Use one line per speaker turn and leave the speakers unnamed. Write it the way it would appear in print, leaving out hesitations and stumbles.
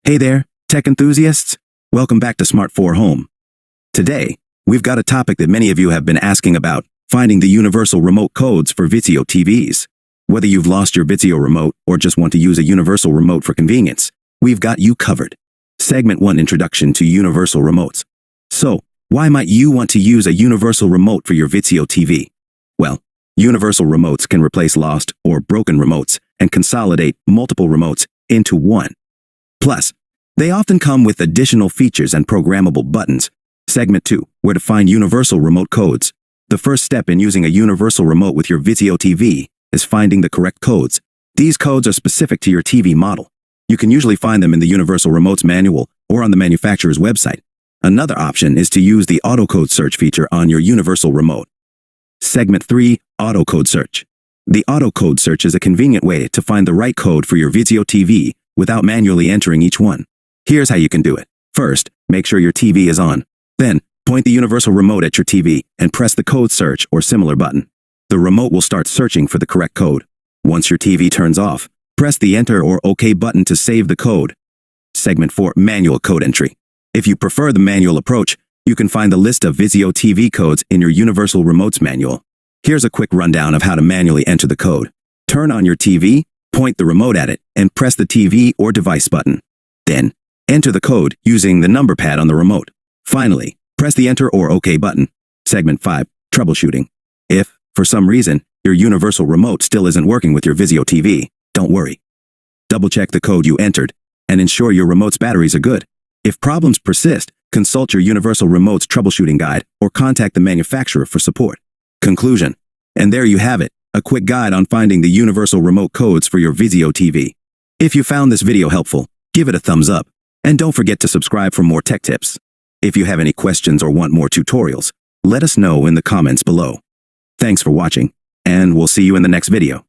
Hey there, tech enthusiasts. Welcome back to Smarthome. Today, we've got a topic that many of you have been asking about, finding the universal remote codes for Vizio TVs. Whether you've lost your Vizio remote or just want to use a universal remote for convenience, we've got you covered. Segment 1: Introduction to Universal Remotes. So, why might you want to use a universal remote for your Vizio TV? Well, universal remotes can replace lost or broken remotes and consolidate multiple remotes into one. Plus, they often come with additional features and programmable buttons. Segment 2: Where to find universal remote codes. The first step in using a universal remote with your Vizio TV is finding the correct codes. These codes are specific to your TV model. You can usually find them in the Universal Remotes manual or on the manufacturer's website. Another option is to use the autocode search feature on your universal remote. Segment 3: Autocode search. The autocode search is a convenient way to find the right code for your Vizio TV without manually entering each one. Here's how you can do it. First, make sure your TV is on. Then, point the universal remote at your TV and press the code search or similar button. The remote will start searching for the correct code. Once your TV turns off, press the Enter or OK button to save the code. Segment 4: Manual code entry. If you prefer the manual approach, you can find the list of Vizio TV codes in your Universal Remotes manual. Here's a quick rundown of how to manually enter the code. Turn on your TV, point the remote at it, and press the TV or device button. Then, enter the code using the number pad on the remote. Finally, press the Enter or OK button. Segment 5: Troubleshooting. If, for some reason, your universal remote still isn't working with your Vizio TV, don't worry. Double-check the code you entered and ensure your remote's batteries are good. If problems persist, consult your Universal Remotes troubleshooting guide or contact the manufacturer for support. Conclusion. And there you have it, a quick guide on finding the universal remote codes for your Vizio TV. If you found this video helpful, give it a thumbs up, and don't forget to subscribe for more tech tips. If you have any questions or want more tutorials, let us know in the comments below. Thanks for watching, and we'll see you in the next video.